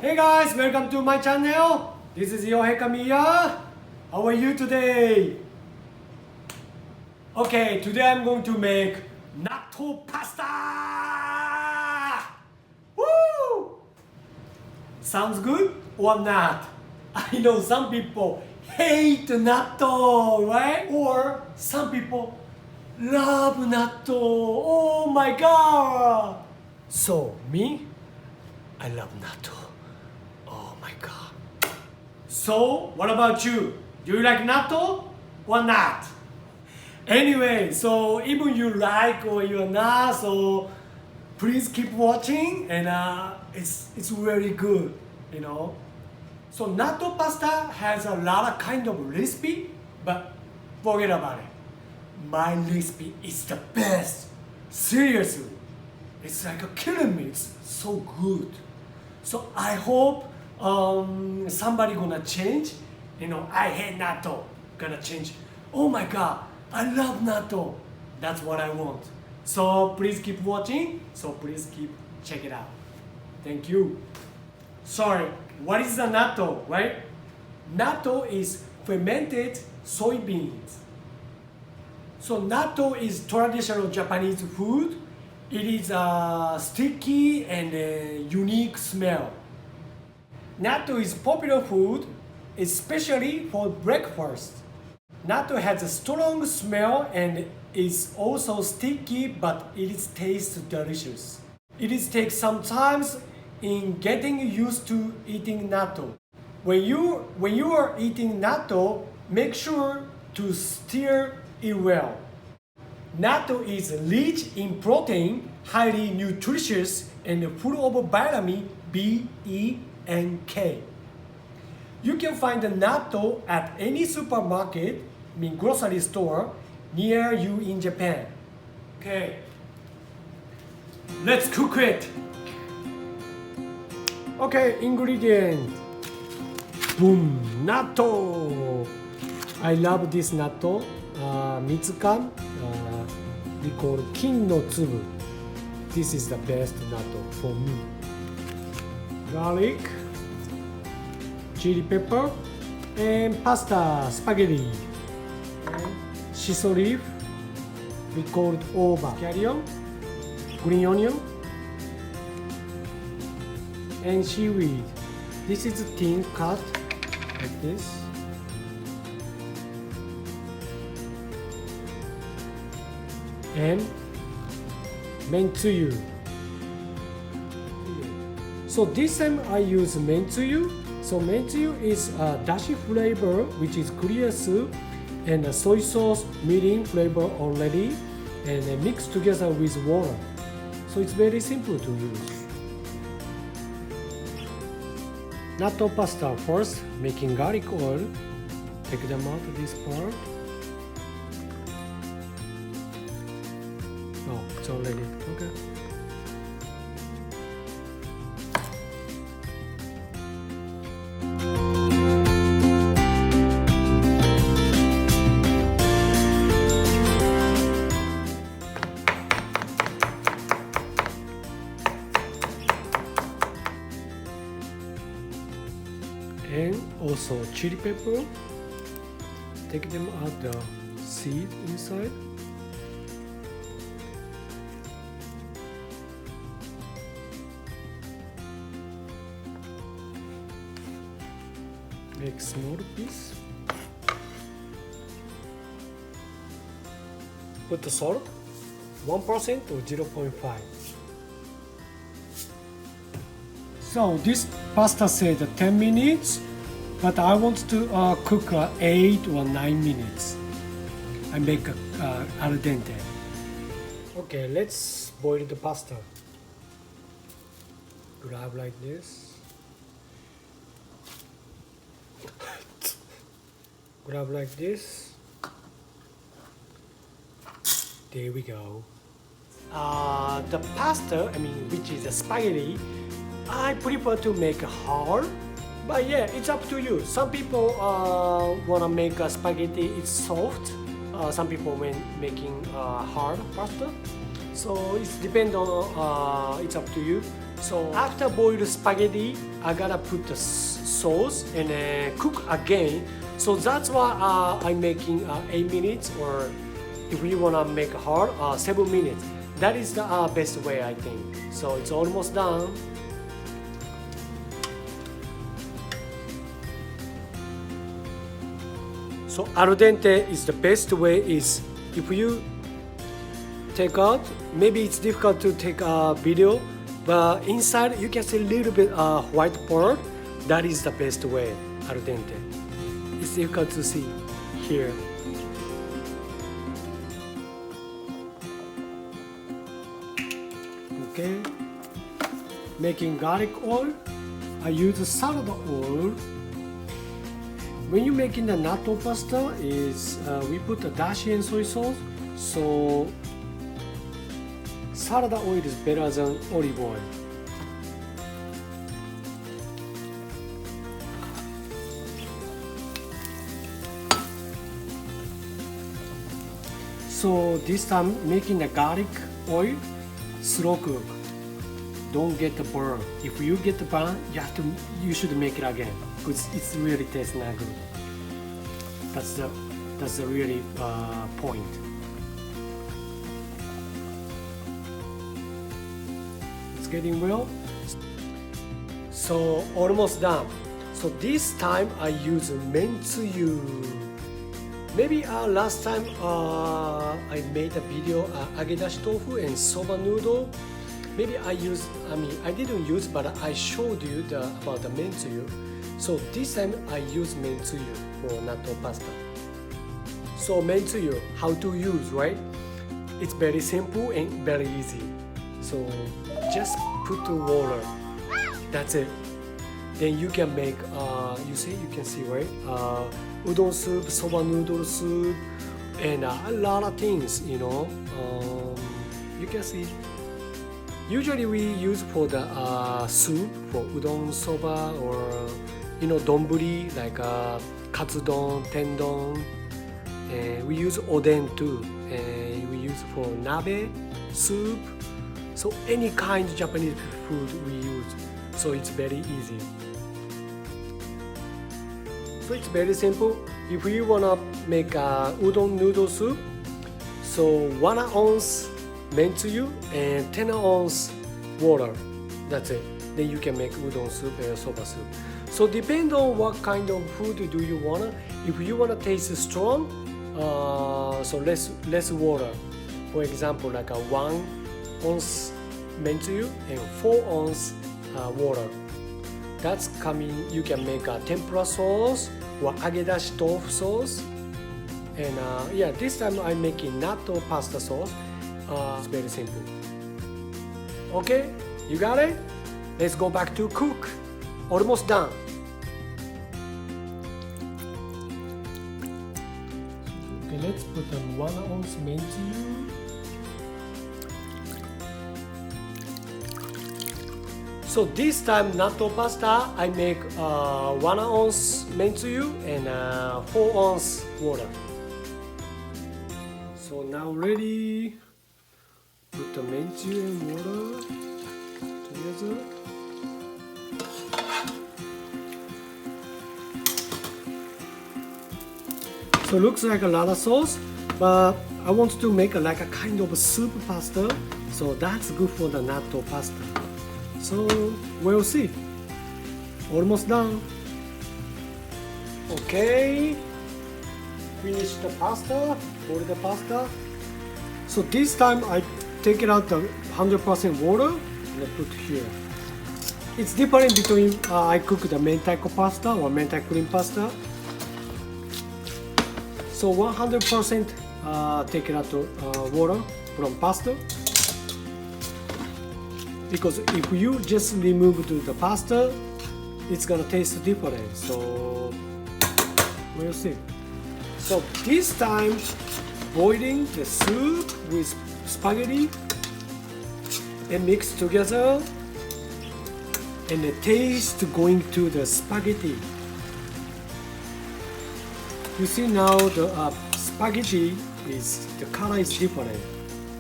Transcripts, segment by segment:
Hey guys, welcome to my channel. This is Yohei Kamiya. How are you today? Okay, today I'm going to make natto pasta. Woo! Sounds good or not? I know some people hate natto, right? Or some people love natto. Oh my god! So me, I love natto. Oh my god. So what about you? Do you like natto or not? Anyway, so even you like or you're not, so please keep watching, and it's really good, you know. So natto pasta has a lot of kind of recipe, but forget about it. My recipe is the best. Seriously, it's like a killing me. It's so good. So I hope somebody gonna change. You know, I hate natto. Gonna change. Oh my god, I love natto. That's what I want. So please keep watching. So please keep check it out. Thank you. Sorry, what is the natto, right? Natto is fermented soybeans. So natto is traditional Japanese food. It is a sticky and a unique smell. Natto is popular food, especially for breakfast. Natto has a strong smell and is also sticky, but it tastes delicious. It takes some time in getting used to eating natto. When you are eating natto, make sure to stir it well. Natto is rich in protein, highly nutritious, and full of vitamin B, E, and K. You can find the natto at any supermarket, grocery store near you in Japan. Okay, let's cook it. Okay, ingredient. Boom, natto. I love this natto. Mitsukan, we call kin no tsubu. This is the best natto for me. Garlic, chili pepper, and pasta, spaghetti. And shiso leaf, we call it oba. Scallion, green onion, and seaweed. This is a thin cut like this. And mentsuyu. So this time I use mentsuyu. So mentsuyu is a dashi flavor, which is clear soup, and a soy sauce mirin flavor already, and mixed together with water. So it's very simple to use. Natto pasta first, making garlic oil. Take them out of this part. Oh, it's already okay. And also chili pepper. Take them out the seed inside. Make small piece. Put the salt, 1% or 0.5. So this pasta said 10 minutes, but I want to cook 8 or 9 minutes. I make al dente. Okay, let's boil the pasta. Grab like this. Grab like this. There we go. The pasta, which is a spaghetti, I prefer to make hard, but yeah, it's up to you. Some people wanna make a spaghetti, it's soft. Some people when making hard pasta. So it's depend on it's up to you. So after boiled spaghetti, I gotta put the sauce and cook again. So that's why I'm making 8 minutes, or if you wanna make hard, 7 minutes. That is the best way, I think. So it's almost done. So al dente is the best way. Is if you take out, maybe it's difficult to take a video, but inside you can see a little bit white part. That is the best way, al dente. It's difficult to see here. Okay, making garlic oil. I use salad oil. When you're making the natto pasta, we put the dashi and soy sauce, so salad oil is better than olive oil. So this time making the garlic oil, slow cook. Don't get the burn. If you get the burn, you should make it again, because it's really tastes not good. That's the really point. It's getting well. So almost done. So this time I use mentsuyu. Maybe last time I made a video Agedashi Tofu and soba noodle. Maybe I didn't use, but I showed you about the mentsuyu. So this time I use mentsuyu for natto pasta. So mentsuyu, how to use, right? It's very simple and very easy. So just put the water. That's it. Then you can make, you can see, right? Udon soup, soba noodle soup, and a lot of things, you can see. Usually we use for the soup, for udon, soba, or donburi, like katsudon, tendon. And we use oden too. And we use for nabe, soup. So any kind of Japanese food we use. So it's very easy. So it's very simple. If you wanna make a udon noodle soup, so 1 ounce mentsuyu and 10 ounce water. That's it. Then you can make udon soup and soba soup. So depend on what kind of food do you wanna. If you wanna taste strong, so less water. For example, like a 1 ounce mentsuyu and 4 ounce water. That's coming. You can make a tempura sauce or Agedashi Tofu sauce. And this time I'm making natto pasta sauce. It's very simple. Okay, you got it? Let's go back to cook. Almost done. Okay, let's put 1 ounce mentsuyu. So this time natto pasta, I make 1 ounce mentsuyu and 4 ounce water. So now ready. Put the mentsuyu and water together. So it looks like a lot of sauce, but I want to make like a kind of a soup pasta. So that's good for the natto pasta. So we'll see. Almost done. Okay. Finish the pasta. Pour the pasta. So this time I take it out the 100% water and I put here. It's different between I cook the mentaiko pasta or mentai cream pasta. So 100% take it out the water from pasta. Because if you just remove the pasta, it's gonna taste different. So we'll see. So this time, boiling the soup with spaghetti and mix together, and the taste going to the spaghetti. You see now the spaghetti the color is different.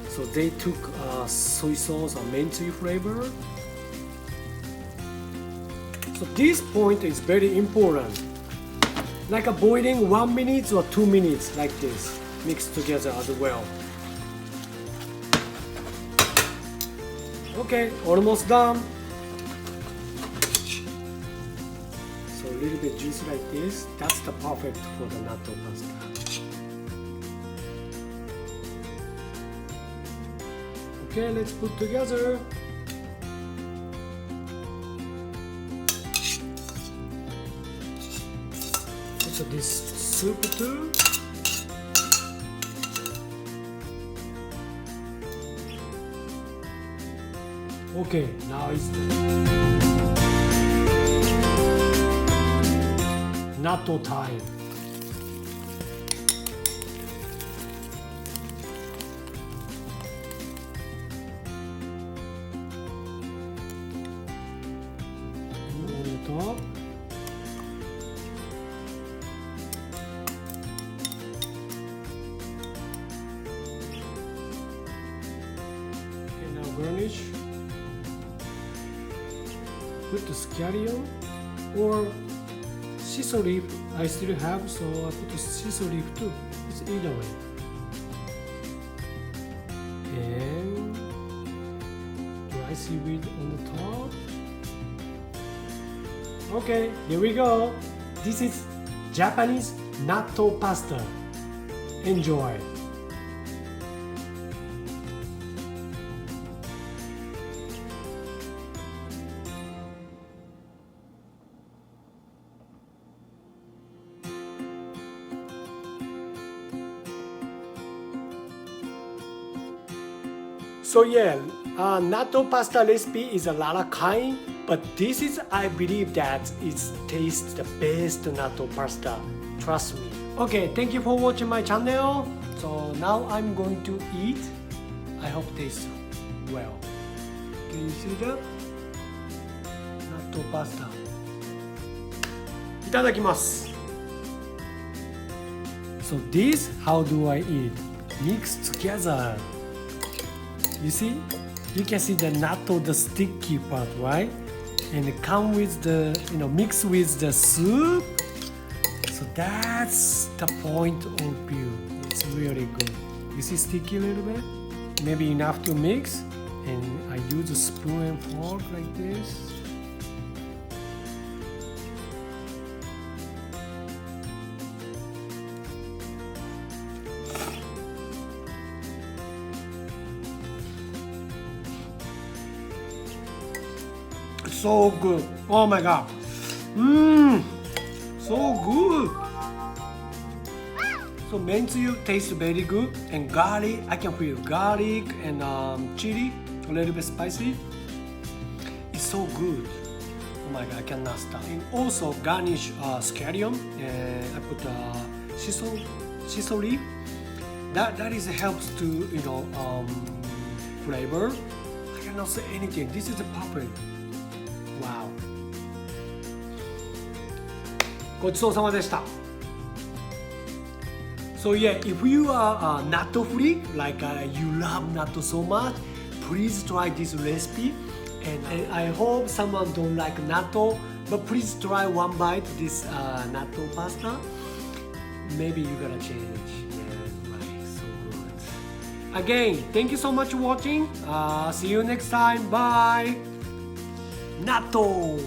So So they took soy sauce or mentui flavor. So this point is very important. Like a boiling 1 minute or 2 minutes like this, mixed together as well. Okay, almost done. So a little bit juicy like this, that's the perfect for the natto pasta. Okay, let's put together. Also this soup too. Okay, now it's the natto time. On the top. Okay, now garnish. Put the scallion or shiso leaf. I still have, so I put the shiso leaf too. It's either way. And dry seaweed on the top. Okay, here we go. This is Japanese natto pasta. Enjoy. So yeah, natto pasta recipe is a lot of kind, but this is, I believe that it tastes the best natto pasta. Trust me. Okay, thank you for watching my channel. So now I'm going to eat. I hope it tastes well. Can you see that? Natto pasta. いただきます。So this, how do I eat? Mix together. You see? You can see the natto, the sticky part, right? And it come with the, mix with the soup. So that's the point of view. It's really good. You see sticky a little bit? Maybe enough to mix. And I use a spoon and fork like this. So good. Oh my god. So good. So mentui tastes very good, and garlic, I can feel garlic and chili, a little bit spicy. It's so good. Oh my god, I cannot stop. And also garnish scallion, and I put shiso leaf. That is helps to flavor. I cannot say anything. This is the perfect. Wow. ごちそうさまでした。So yeah, if you are natto freak, like you love natto so much, please try this recipe. And I hope someone don't like natto, but please try one bite this natto pasta. Maybe you're gonna change. Yeah, right, so good. Again, thank you so much for watching. See you next time. Bye. Natto.